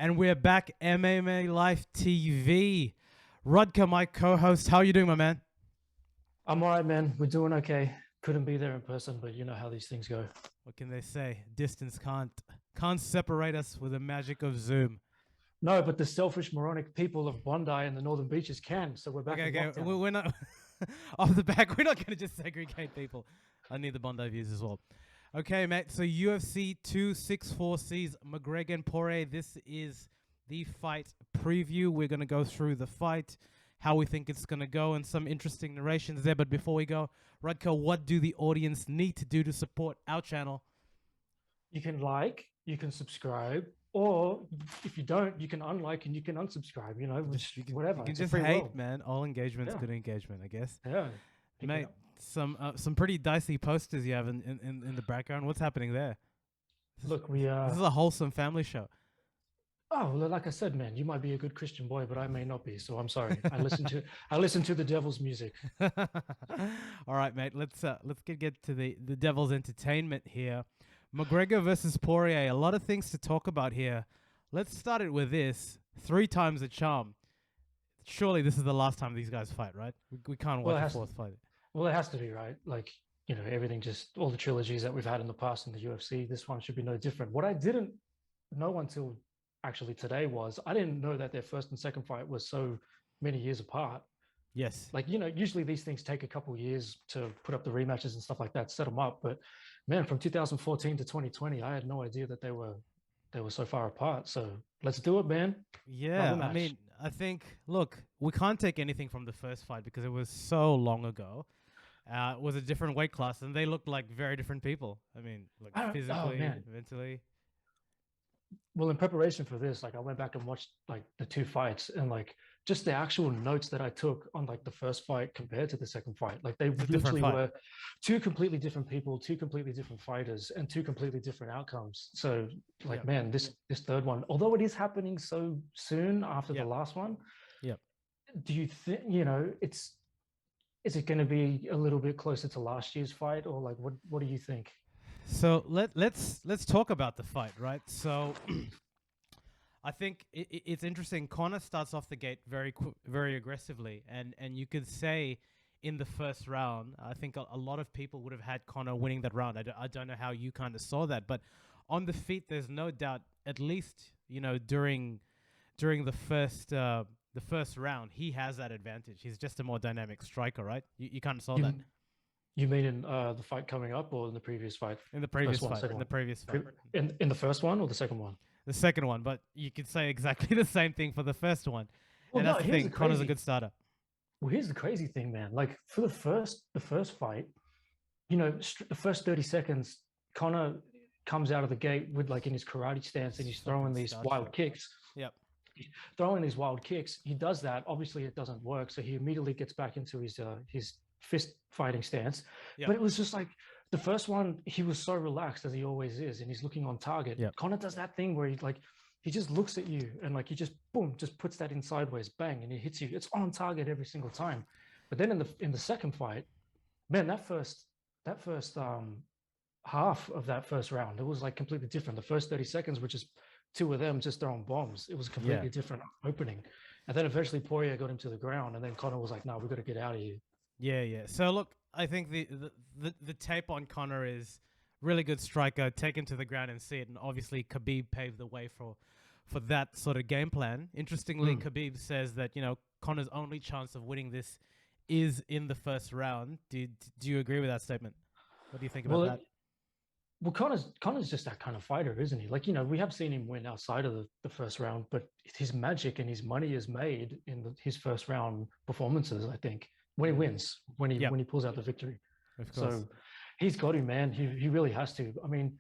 And we're back, MMA Life TV. Rudka, my co-host, how are you doing, my man? I'm all right, man. We're doing okay. Couldn't be there in person, but you know how these things go. What can they say? Distance can't separate us with the magic of Zoom. No, but the selfish, moronic people of Bondi and the Northern Beaches can. So we're back Okay, in okay, lockdown. we're not off the back. We're not going to just segregate people. I need the Bondi views as well. Okay, mate. So UFC 264 sees McGregor and Poirier. This is the fight preview. We're going to go through the fight, how we think it's going to go, and some interesting narrations there. But before we go, Rudko, what do the audience need to do to support our channel? You can like, you can subscribe, or if you don't, you can unlike and you can unsubscribe. You know, Just which you whatever. can It's a just free hate, world. man. All engagement's Yeah, good engagement, I guess. yeah. Pick it Mate, up. some pretty dicey posters you have in the background. What's happening there? This is, Look, we this is a wholesome family show. Oh, well, like I said, man, you might be a good Christian boy, but I may not be. So I'm sorry. I listen to the devil's music. All right, mate. Let's get to the devil's entertainment here. McGregor versus Poirier. A lot of things to talk about here. Let's start it with this. Three times the charm. Surely this is the last time these guys fight, right? We can't Well, watch it a has fourth fight. Well, it has to be, right? Like, everything just all the trilogies that we've had in the past in the UFC, this one should be no different. What I didn't know until actually today was I didn't know that their first and second fight was so many years apart. Yes. Like, usually these things take a couple of years to put up the rematches and stuff like that, set them up. But man, from 2014 to 2020, I had no idea that they were so far apart. So let's do it, man. Another Yeah, I match. mean, I think, look, we can't take anything from the first fight because it was so long ago. It was a different weight class, and they looked like very different people. I mean, like Oh physically, man, mentally. well, in preparation for this, like I went back and watched like the two fights and like just the actual notes that I took on like the first fight compared to the second fight. Like they It's a different literally fight. were two completely different people, two completely different fighters, and two completely different outcomes. So like, Yep. man, this third one, although it is happening so soon after the Yep. last one, Yep. do you think, it's is it going to be a little bit closer to last year's fight, or like what do you think? So let's talk about the fight, right? So I think it's interesting. Connor starts off the gate very aggressively, and you could say in the first round, I think a lot of people would have had Connor winning that round. I don't know how you kind of saw that, but on the feet, there's no doubt. At least during the first round, he has that advantage. He's just a more dynamic striker, right? You kind of saw that You you mean in the fight coming up or in the previous fight? in the First previous one, fight. second In the one. previous fight, In the first one or the second one? the second one, but you could say exactly the same thing for the first one, Well, and no, that's the thing. Connor's a good starter. here's the crazy thing, man. Like for the first fight, the first 30 seconds, Connor comes out of the gate with like in his karate stance and It's he's fucking starship. Yep. throwing these wild kicks. He does that. Obviously, it doesn't work, so he immediately gets back into his fist fighting stance. Yep. But it was just like the first one, he was so relaxed as he always is, and he's looking on target. Yep. Connor does that thing where he just looks at you and like he just boom, just puts that in sideways, bang, and it hits you. It's on target every single time. But then in the second fight, man, that first half of that first round, it was like completely different. The first 30 seconds were just two of them just throwing bombs. It was a Yeah. completely different opening. And then eventually Poirier got him to the ground, and then Connor was like, "No, we got to get out of here." Yeah. Yeah. So look, I think the tape on Connor is really good striker, take him to the ground and see it, and obviously Khabib paved the way for that sort of game plan. Interestingly, Mm. Khabib says that Connor's only chance of winning this is in the first round. Do you agree with that statement? What do you think about Well, that? well, Connor's just that kind of fighter, isn't he? Like, we have seen him win outside of the first round, but his magic and his money is made in his first round performances, I think, when he wins, when he Yep. when he pulls out the victory. Of course. So he's got him, man. He really has to. I mean,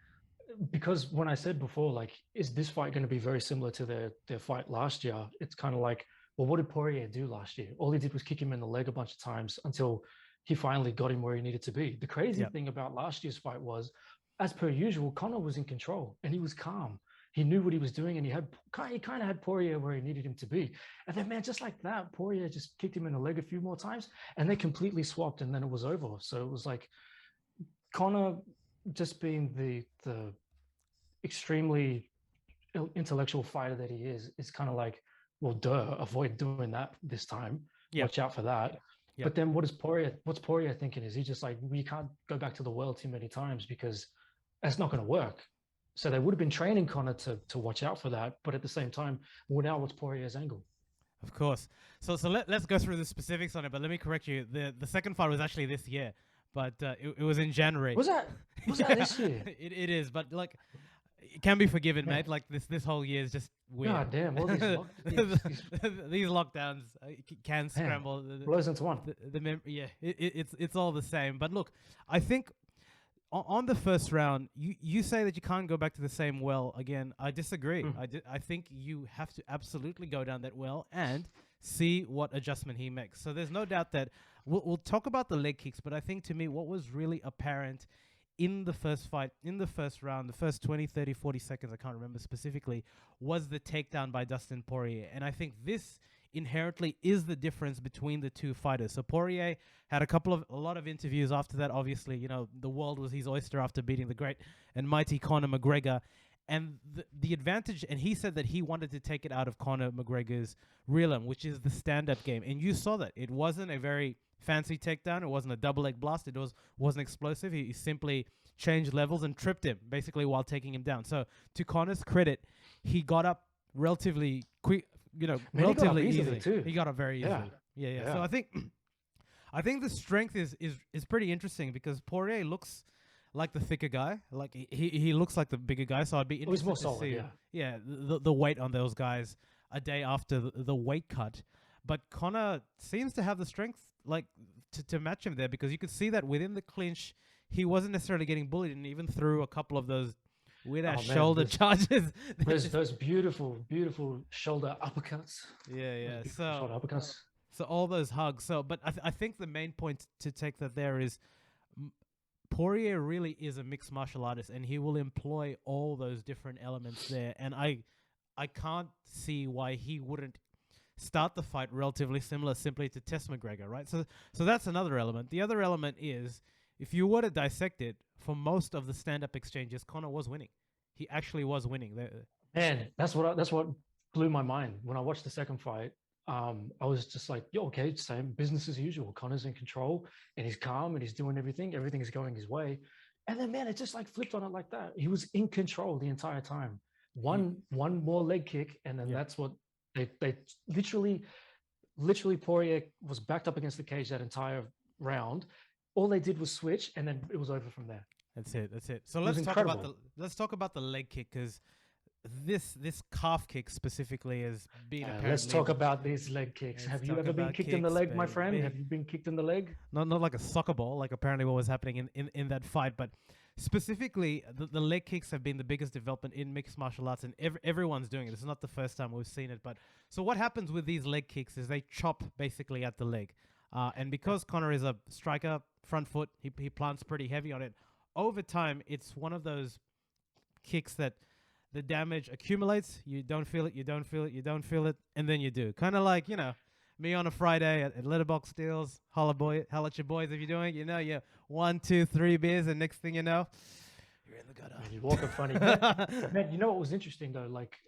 because when I said before, like, is this fight going to be very similar to their fight last year? It's kind of like, well, what did Poirier do last year? All he did was kick him in the leg a bunch of times until he finally got him where he needed to be. The crazy Yep. thing about last year's fight was, as per usual, Connor was in control and he was calm. He knew what he was doing, and he kind of had Poirier where he needed him to be. And then, man, just like that, Poirier just kicked him in the leg a few more times, and they completely swapped, and then it was over. So it was like Connor just being the extremely intellectual fighter that he is kind of like, well, duh, avoid doing that this time. Yeah. Watch out for that. Yeah. But then what's Poirier thinking? Is he just like, we can't go back to the world too many times because that's not going to work. So they would have been training Connor to watch out for that. But at the same time, well, now what's Poirier's angle? Of course. So let's go through the specifics on it. But let me correct you. The second fight was actually this year, but it was in January. Was that this year? It is, but like it can be forgiven, mate. Like this whole year is just weird. God damn! All these these lockdowns can scramble. Blows into one. It's all the same. But look, I think on the first round, you say that you can't go back to the same well again. I disagree. I think you have to absolutely go down that well and see what adjustment he makes. So there's no doubt that we'll talk about the leg kicks, but I think to me what was really apparent in the first fight, in the first round, the first 20, 30, 40 seconds, I can't remember specifically, was the takedown by Dustin Poirier. And I think this inherently is the difference between the two fighters. So Poirier had a lot of interviews after that. Obviously, you know, the world was his oyster after beating the great and mighty Conor McGregor. And the advantage, and he said that he wanted to take it out of Conor McGregor's realm, which is the stand-up game. And you saw that. It wasn't a very fancy takedown. It wasn't a double leg blast. It wasn't explosive. He simply changed levels and tripped him, basically, while taking him down. So to Conor's credit, he got up relatively quick, relatively easily. Too. He got up very easily. Yeah. So I think the strength is pretty interesting because Poirier looks like the thicker guy. Like he looks like the bigger guy. So I'd be interested to see the weight on those guys a day after the weight cut. But Conor seems to have the strength like to match him there, because you could see that within the clinch he wasn't necessarily getting bullied, and even threw a couple of those weird ass shoulder charges. Those beautiful shoulder uppercuts. Yeah. Shoulder uppercuts. So all those hugs. So, but I think the main point to take that there is Poirier really is a mixed martial artist, and he will employ all those different elements there. And I can't see why he wouldn't start the fight relatively similar, simply to test McGregor, right? So that's another element. The other element is, if you were to dissect it, for most of the stand-up exchanges, Conor was winning. He actually was winning. Man, that's what blew my mind when I watched the second fight. I was just like, yo, okay, same business as usual. Conor's in control and he's calm and he's doing everything. Everything is going his way. And then, man, it just like flipped on it like that. He was in control the entire time. One more leg kick, and then that's what they literally Poirier was backed up against the cage that entire round. All they did was switch, and then it was over from there. That's it. So let's talk about the leg kick, because this calf kick specifically has been apparently. Let's talk about these leg kicks. Have you ever been kicked in the leg, my friend? Have you been kicked in the leg? Not like a soccer ball, like apparently what was happening in that fight, but specifically the leg kicks have been the biggest development in mixed martial arts, and everyone's doing it. This is not the first time we've seen it, but so what happens with these leg kicks is they chop basically at the leg, and because Conor is a striker, front foot, he plants pretty heavy on it. Over time, it's one of those kicks that the damage accumulates. You don't feel it, you don't feel it, you don't feel it, and then you do. Kind of like, me on a Friday at Letterbox Deals, holla at your boys if you're doing it. You 1, 2, 3 beers, and next thing you know, you're in the gutter. Man, you're walking funny. Man, you know what was interesting though? Like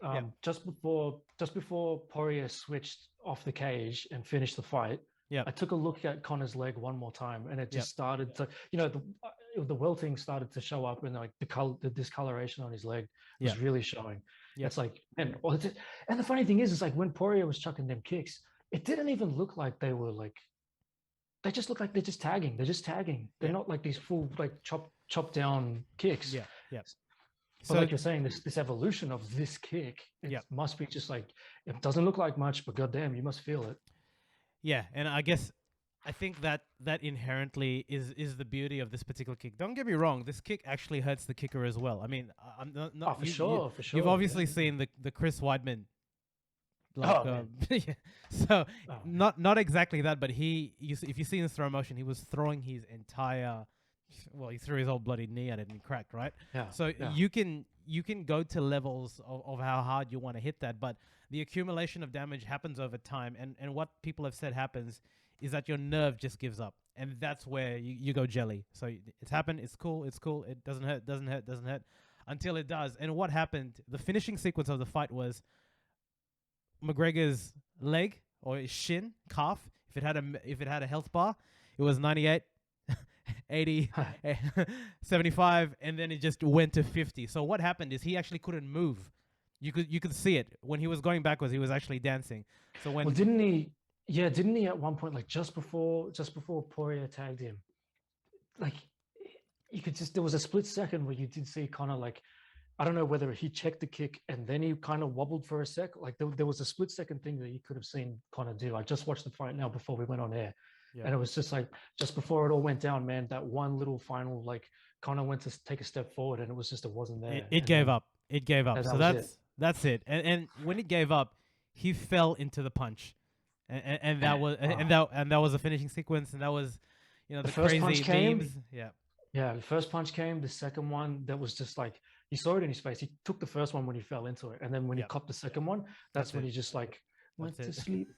just before Poirier switched off the cage and finished the fight, I took a look at Conor's leg one more time, and it just started to, the welting started to show up, and like the discoloration on his leg was really showing. It's like, and the funny thing is like when Poirier was chucking them kicks, it didn't even look like they were like, they just look like they're just tagging. They're not like these full like chop down kicks. So like you're saying, this evolution of this kick, it must be just like, it doesn't look like much, but goddamn, you must feel it. Yeah, and I think that inherently is the beauty of this particular kick. Don't get me wrong, this kick actually hurts the kicker as well. I mean, I'm not for sure. You've obviously seen the Chris Weidman. So not exactly that, but if you see in slow motion, he was throwing his entire. Well, he threw his whole bloody knee at it and it cracked, right? So you can go to levels of how hard you want to hit that, but the accumulation of damage happens over time, and what people have said happens is that your nerve just gives up, and that's where you go jelly. So it's happened. It's cool. It doesn't hurt. until it does. And what happened? The finishing sequence of the fight was McGregor's leg or his shin, calf. If it had a health bar, it was 98, 80, 75, and then it just went to 50. So what happened is he actually couldn't move. You could see it when he was going backwards. He was actually dancing. So when didn't he? Yeah, didn't he at one point, like just before Poirier tagged him, like you could just, there was a split second where you did see Conor, like, I don't know whether he checked the kick and then he kind of wobbled for a sec. Like there was a split second thing that you could have seen Conor do. I just watched the fight now before we went on air. Yeah. And it was just like, just before it all went down, man, that one little final, like Conor went to take a step forward and it was just, it wasn't there. It gave up. It gave up. So that's it. And when it gave up, he fell into the punch. And that was and that was a finishing sequence, and that was, you know, the first crazy punch came, memes. Yeah, the first punch came. The second one, that was just like, you saw it in his face. He took the first one when he fell into it, and then when he copped the second one, that's when he just like went to sleep.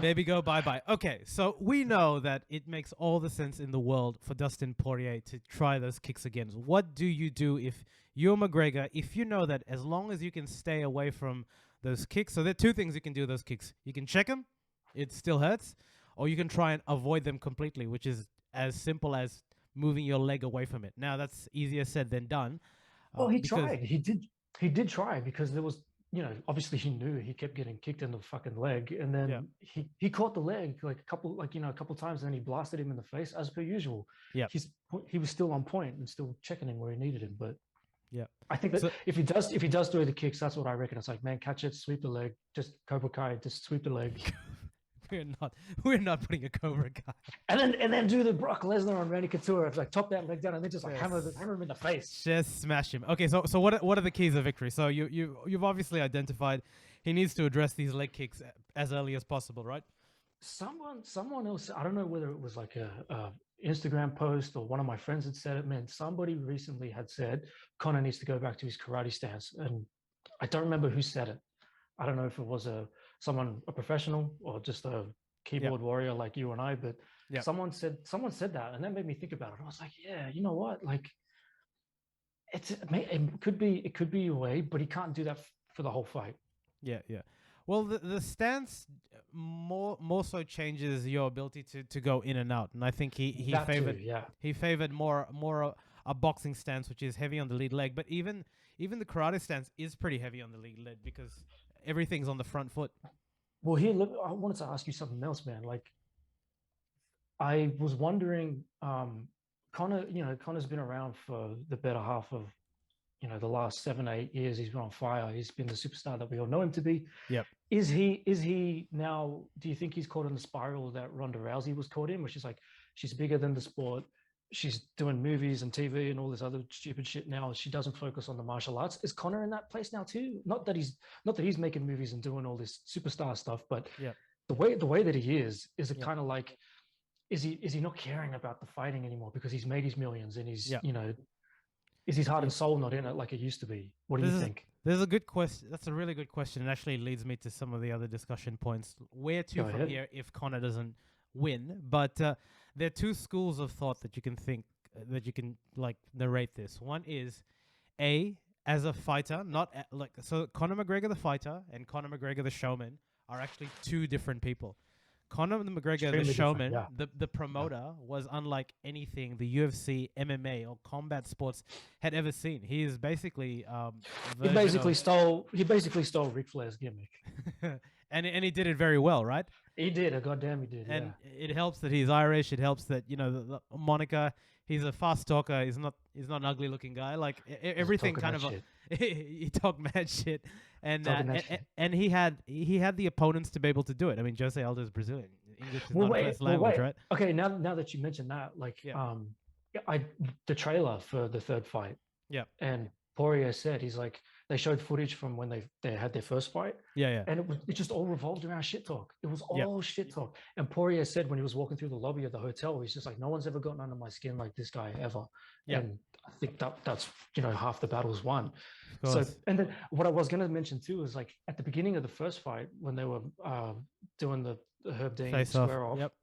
Baby, go bye-bye. Okay, so we know that it makes all the sense in the world for Dustin Poirier to try those kicks again. What do you do if you're McGregor, if you know that as long as you can stay away from those kicks? So there are two things you can do with those kicks. You can check them, it still hurts, or you can try and avoid them completely, which is as simple as moving your leg away from it. Now, that's easier said than done. Well, he tried. He did try, because there was, you know, obviously he knew he kept getting kicked in the fucking leg, and then he caught the leg like a couple times, and then he blasted him in the face as per usual. Yeah, he was still on point and still checking him where he needed him. But yeah, I think that if he does throw the kicks, that's what I reckon. It's like, man, catch it, sweep the leg, just Cobra Kai, just sweep the leg. We're not putting a Cobra Kai. And then do the Brock Lesnar on Randy Couture, like top that leg down and then just like hammer him in the face. Just smash him. Okay, so what are the keys of victory? So you've obviously identified he needs to address these leg kicks as early as possible, right? Someone else, I don't know whether it was like a Instagram post or one of my friends had said it, man, somebody recently had said Conor needs to go back to his karate stance, and I don't remember who said it. I don't know if it was a professional or just a keyboard warrior like you and I, but someone said that, and that made me think about it. I was like, yeah, you know what? Like, it could be a way, but he can't do that for the whole fight. Yeah. Well, the stance more so changes your ability to go in and out, and I think he favored more a boxing stance, which is heavy on the lead leg, but even the karate stance is pretty heavy on the lead leg because everything's on the front foot. Well, I wanted to ask you something else, man. Like, I was wondering, Conor's been around for the better half of, the last 7-8 years. He's been on fire. He's been the superstar that we all know him to be. Yep. Is he now, do you think he's caught in the spiral that Ronda Rousey was caught in, which is like, she's bigger than the sport, she's doing movies and TV and all this other stupid shit now, she doesn't focus on the martial arts? Is Conor in that place now too? Not that he's making movies and doing all this superstar stuff, but the way that he is it kind of like, is he not caring about the fighting anymore because he's made his millions and he's is his heart and soul not in it like it used to be? What do you think? There's a good question. That's a really good question. It actually leads me to some of the other discussion points. Where to from here if Conor doesn't win? But there are two schools of thought that you can think that you can like narrate this. One is as a fighter, not so Conor McGregor the fighter and Conor McGregor the showman are actually two different people. Conor McGregor the showman, the promoter, was unlike anything the UFC, MMA, or combat sports had ever seen. He is basically he basically stole Ric Flair's gimmick, and he did it very well, right? He did. Goddamn, he did. And it helps that he's Irish. It helps that the moniker. He's a fast talker. He's not an ugly looking guy. Like everything kind of. He talked mad shit, and he had the opponents to be able to do it. I mean, Jose Aldo is Brazilian. English is not first language, right? Okay, now that you mentioned that, like, the trailer for the third fight. Yeah. And Poirier said, he's like, they showed footage from when they had their first fight. Yeah. And it just all revolved around shit talk. It was all shit talk. And Poirier said when he was walking through the lobby of the hotel, he's just like, no one's ever gotten under my skin like this guy ever. Yeah. And I think that's half the battle's won. So, and then what I was going to mention too is, like, at the beginning of the first fight when they were doing the Herb Dean square off. Yep.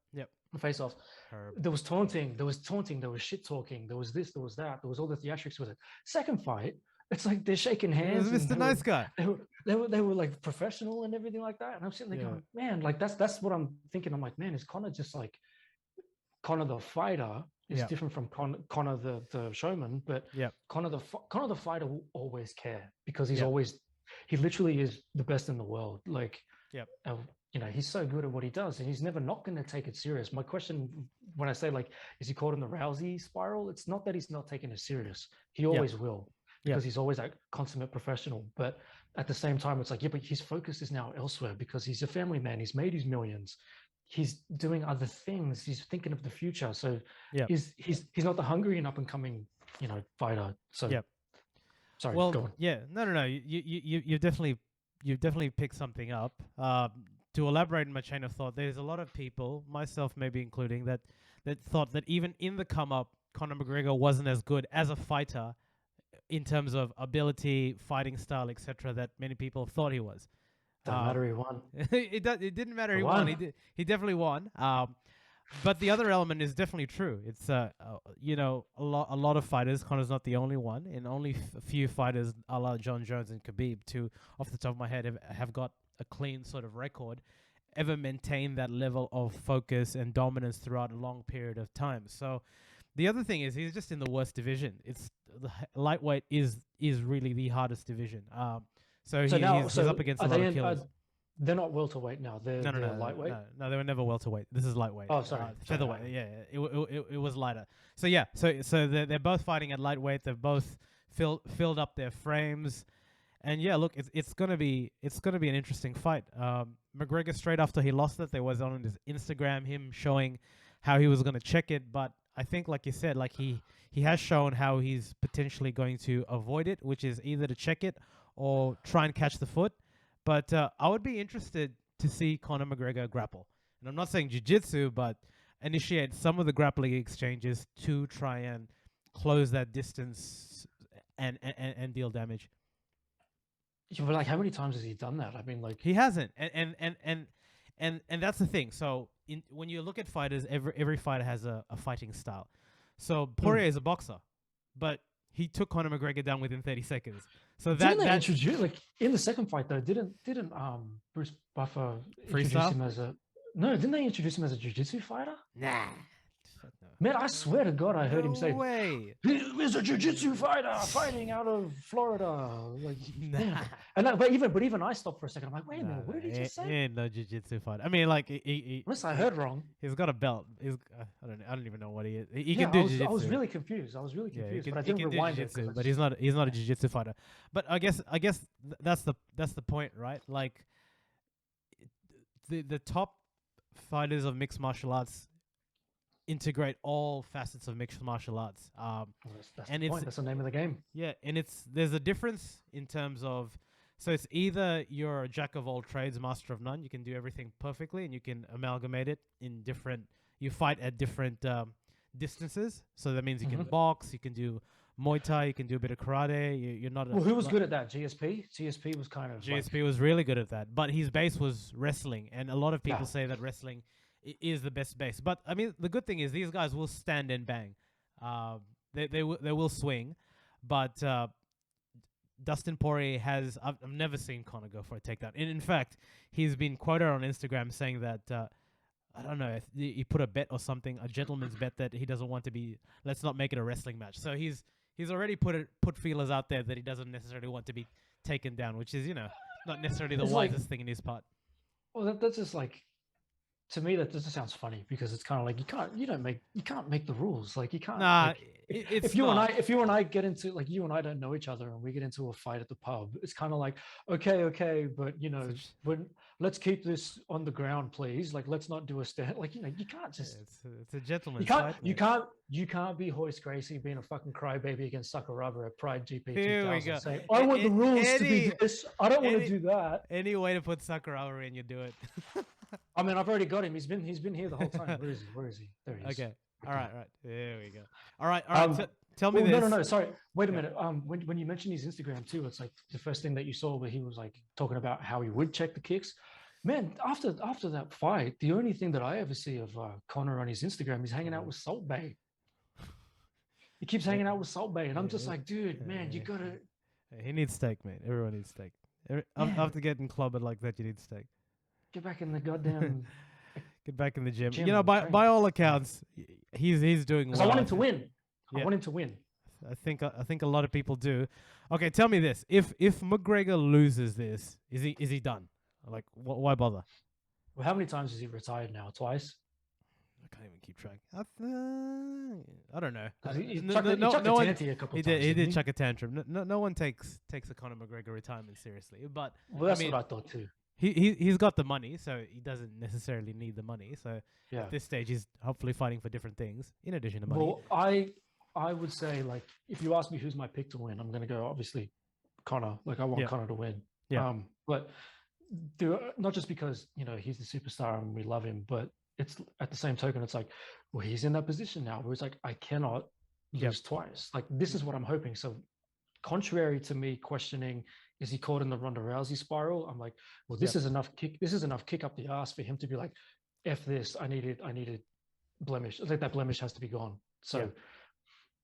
face-offs. Herb. There was taunting, there was shit talking, there was this, there was that, there was all the theatrics with it. Second fight, it's like they're shaking It was hands and Mr. Nice Guy. they were like professional and everything like that. And I'm sitting there going, man, like that's what I'm thinking. I'm like, man, is Conor just like Conor the fighter is different from Conor the showman, but Conor the fighter will always care because he's always, he literally is the best in the world. Like, you know, he's so good at what he does, and he's never not going to take it serious. My question, when I say like, is he caught in the Rousey spiral? It's not that he's not taking it serious. He always will, because he's always a consummate professional. But at the same time, it's like, but his focus is now elsewhere because he's a family man. He's made his millions. He's doing other things. He's thinking of the future. So he's not the hungry and up and coming, you know, fighter. So sorry. Well, go on. No. You definitely picked something up. To elaborate on my chain of thought, there's a lot of people, myself maybe including, that thought that even in the come up, Conor McGregor wasn't as good as a fighter in terms of ability, fighting style, etc. that many people thought he was. Doesn't matter, he won. It didn't matter. He won. He definitely won. But the other element is definitely true. It's you know, a lot of fighters. Conor's not the only one, and only a few fighters, a la John Jones and Khabib, two off the top of my head, have got a clean sort of record, ever maintain that level of focus and dominance throughout a long period of time. So the other thing is he's just in the worst division. It's the lightweight is really the hardest division. So he's up against a lot of killers. They're not welterweight now. They're lightweight. No, they were never welterweight. This is lightweight. Oh, sorry, featherweight. It was lighter. So so they're both fighting at lightweight. They've both filled up their frames. And look, it's gonna be an interesting fight. McGregor, straight after he lost it, there was on his Instagram him showing how he was gonna check it. But I think, like you said, like he has shown how he's potentially going to avoid it, which is either to check it or try and catch the foot. But I would be interested to see Conor McGregor grapple. And I'm not saying jiu-jitsu, but initiate some of the grappling exchanges to try and close that distance and deal damage. Yeah, but like, how many times has he done that? I mean, like, he hasn't, and that's the thing. So when you look at fighters, every fighter has a fighting style. So Poirier is a boxer, but he took Conor McGregor down within 30 seconds. So didn't they introduce, like, in the second fight though? Didn't Bruce Buffer introduce him as a Didn't they introduce him as a jiu-jitsu fighter? Nah. Man, I swear to God, I heard him say, way. He's a jiu-jitsu fighter fighting out of Florida. Like, nah. And but even I stopped for a second. I'm like, wait a minute, what did he just say? He ain't no jiu-jitsu fighter. I mean, like, unless I heard wrong. He's got a belt. I don't even know what he is. He can do jiu-jitsu. I was really confused. But I didn't rewind it. But he's not a jiu-jitsu fighter. But I guess that's the point, right? Like, the top fighters of mixed martial arts integrate all facets of mixed martial arts. That's the point. That's the name of the game. Yeah, and there's a difference in terms of, so it's either you're a jack of all trades, master of none. You can do everything perfectly, and you can amalgamate it in different. You fight at different distances. So that means you can box, you can do Muay Thai, you can do a bit of karate. You're not. Well, who was good at that? GSP. GSP was kind of. GSP was really good at that, but his base was wrestling, and a lot of people say that wrestling is the best base. But I mean, the good thing is these guys will stand and bang. They will swing, but Dustin Poirier has. I've never seen Conor go for a takedown. And in fact, he's been quoted on Instagram saying that I don't know if he put a bet or something, a gentleman's bet, that he doesn't want to be. Let's not make it a wrestling match. So he's already put feelers out there that he doesn't necessarily want to be taken down, which is not necessarily the wisest thing in his part. Well, that's just like. To me, that just sounds funny because it's kind of like you can't make the rules. Like, you can't. Nah, like, if you and I get into, like, you and I don't know each other and we get into a fight at the pub, it's kind of like, okay, but let's keep this on the ground, please. Like, let's not do a stand. Like, you can't just. It's a gentleman's fight. You can't be Hoist Gracie being a fucking crybaby against Sakuraba at Pride GP 2000. Saying, I want the rules to be this. I don't want to do that. Any way to put Sakuraba in, you do it. I mean, I've already got him. He's been here the whole time. Where is he? There he is. Okay. All right. There we go. All right. Tell me this. No. Sorry. Wait a minute. When you mentioned his Instagram too, it's like the first thing that you saw where he was like talking about how he would check the kicks. Man, after that fight, the only thing that I ever see of Conor on his Instagram is hanging out with Salt Bay. He keeps hanging out with Salt Bay, and I'm just like, dude, man, you gotta. He needs steak, mate. Everyone needs steak. After getting clobbered like that, you need steak. Get back in the goddamn. Get back in the gym. Gym You know, and by train. by all accounts, he's doing well. Because I want him to win. Yeah. I want him to win. I think a lot of people do. Okay, tell me this: if McGregor loses this, is he done? Like, why bother? Well, how many times has he retired now? Twice. I can't even keep track. I don't know. He chucked a one. tantrum a couple He of times. did chuck a tantrum. No one takes a Conor McGregor retirement seriously. But Well, that's what I thought too. he's got the money, so he doesn't necessarily need the money. So Yeah. at this stage, he's hopefully fighting for different things in addition to money. Well, I would say, like, if you ask me who's my pick to win, I'm gonna go obviously Conor. Like, I want Yeah. Conor to win. Yeah. But not just because he's the superstar and we love him, but it's at the same token, it's like, well, he's in that position now where it's like, I cannot lose twice. Like, this is what I'm hoping. So, contrary to me questioning, is he caught in the Ronda Rousey spiral? I'm like, well, this is enough kick. This is enough kick up the ass for him to be like, F this. I needed blemish. Like, that blemish has to be gone. So,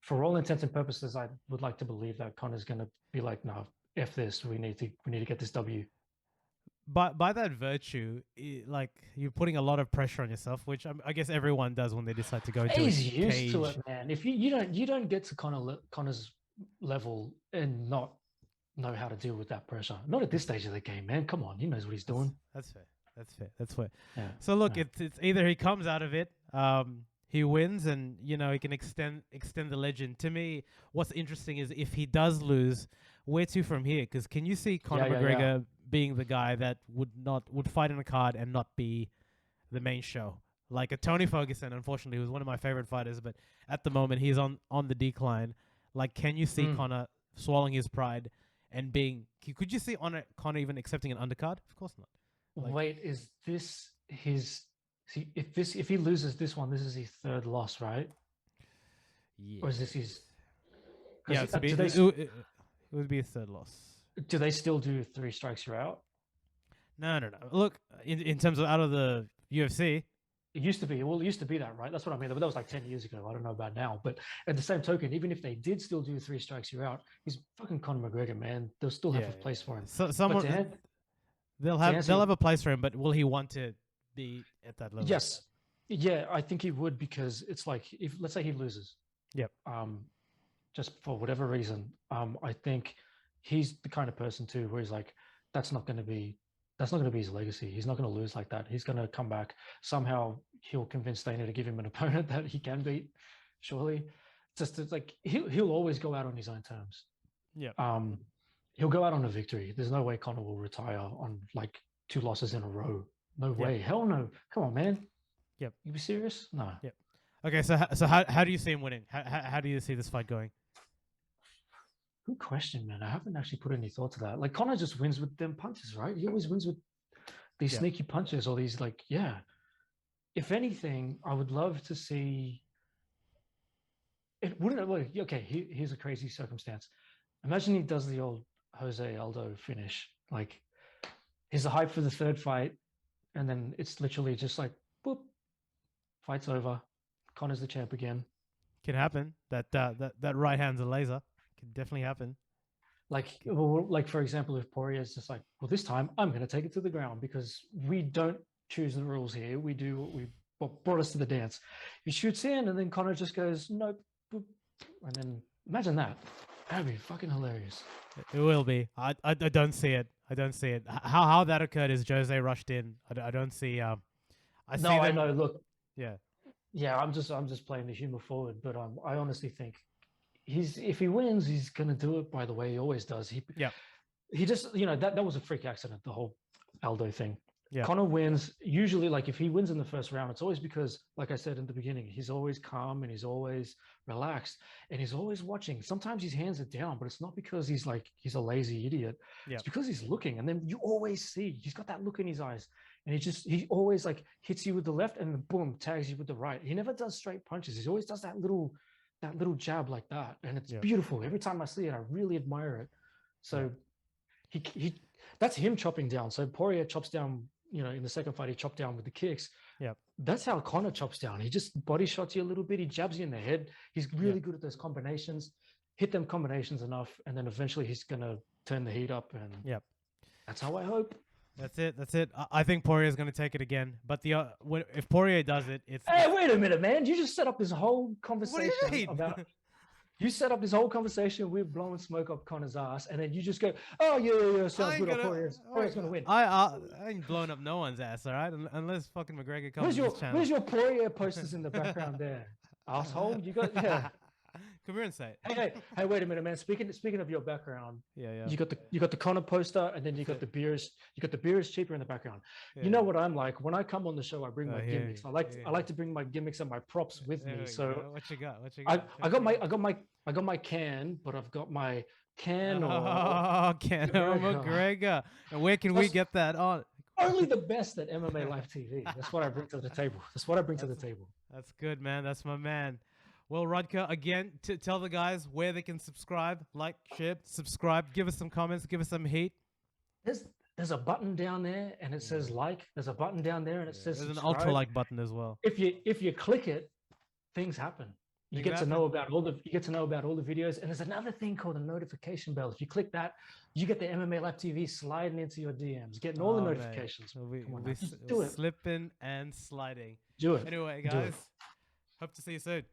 for all intents and purposes, I would like to believe that Conor's going to be like, no, F this. We need to get this W. By that virtue, like, you're putting a lot of pressure on yourself, which I guess everyone does when they decide to go into He's a used cage. to it, man. If you don't get to Conor's level and not know how to deal with that pressure, not at this stage of the game, man. Come on, he knows what he's doing. That's fair. That's fair. Yeah. So look, it's either he comes out of it, he wins, and he can extend the legend. To me, what's interesting is if he does lose, where to from here? Because can you see Conor McGregor being the guy that would fight in a card and not be the main show? Like a Tony Ferguson, unfortunately, who's one of my favorite fighters, but at the moment he's on the decline. Like, can you see Conor swallowing his pride and being? Could you see Conor even accepting an undercard? Of course not. Like, wait, is this his? See, if he loses this one, this is his third loss, right? Yeah. Or is this his? Yeah, it would be a third loss. Do they still do 3 strikes you're out? No. Look, in terms of out of the UFC, it used to be. Well, it used to be that, right? That's what I mean. But that was like 10 years ago. I don't know about now. But at the same token, even if they did still do 3 strikes you're out, he's fucking Conor McGregor, man. They'll still have a place for him. So someone they'll have a place for him, but will he want to be at that level? Yes. Yeah, I think he would, because it's like, if let's say he loses. Yep. Just for whatever reason, I think he's the kind of person too where he's like, that's not going to be his legacy. He's not going to lose like that. He's going to come back. Somehow he'll convince Dana to give him an opponent that he can beat. Surely, just like he'll always go out on his own terms. Yeah. He'll go out on a victory. There's no way Conor will retire on like 2 losses in a row. No way. Hell no. Come on, man. Yep. You be serious? No. Yep. Okay. So how do you see him winning? How do you see this fight going? Good question, man. I haven't actually put any thought to that. Like, Conor just wins with them punches, right? He always wins with these sneaky punches or these, like, If anything, I would love to see. It wouldn't. Like, okay, here's a crazy circumstance. Imagine he does the old Jose Aldo finish. Like, he's the hype for the 3rd fight, and then it's literally just like, boop, fight's over. Conor's the champ again. Can happen. That right hand's a laser. Can definitely happen. Like for example, if Poirier is just like, well, this time I'm going to take it to the ground because we don't choose the rules here. We do what brought us to the dance. He shoots in, and then Conor just goes, nope, boop, and then imagine that. That'd be fucking hilarious. It will be. I don't see it. I don't see it. How that occurred is Jose rushed in. I don't see. I know. Look. Yeah. I'm just playing the humor forward, but I honestly think if he wins, he's gonna do it by the way he always does. He just that was a freak accident, the whole Aldo thing. Yeah. Conor wins usually, like if he wins in the first round, it's always because, like I said in the beginning, he's always calm and he's always relaxed and he's always watching. Sometimes his hands are down, but it's not because he's a lazy idiot. Yeah. It's because he's looking, and then you always see he's got that look in his eyes, and he always like hits you with the left and then boom, tags you with the right. He never does straight punches. He always does that little jab like that, and it's beautiful. Every time I see it, I really admire it. So he that's him chopping down. So Poirier chops down in the second fight, he chopped down with the kicks. Yep. That's how Conor chops down. He just body shots you a little bit. He jabs you in the head. He's really good at those combinations. Hit them combinations enough, and then eventually he's gonna turn the heat up. And that's how I hope. That's it. That's it. I think Poirier is going to take it again. But if Poirier does it, it's. Hey, wait a minute, man! You just set up this whole conversation What do you mean? about. You set up this whole conversation with blowing smoke up Conor's ass, and then you just go, "Oh yeah, sounds good. Poirier's gonna win." I ain't blowing up no one's ass, all right? Unless fucking McGregor comes to this channel. Where's your Poirier posters in the background there, asshole? You got Come here and say it. Hey, wait a minute, man. Speaking of your background, yeah. You got the Conor poster, and then you got the beers. You got the beers cheaper in the background. Yeah. You know what I'm like when I come on the show. I bring my gimmicks. I like to bring my gimmicks and my props with me. So what you got? What you got? I got my can, but I've got my can. McGregor. And where can we get that on? Only the best at MMA Live TV. That's what I bring to the table. That's good, man. That's my man. Well, Rudka, again, tell the guys where they can subscribe, like, share, subscribe, give us some comments, give us some heat. There's a button down there, and it says like. There's a button down there, and it says there's subscribe. an ultra like button as well. If you click it, things happen. You get to know about all the videos, and there's another thing called a notification bell. If you click that, you get the MMA Live TV sliding into your DMs, getting all the notifications. We'll be slipping and sliding. Do it. Anyway, guys, hope to see you soon.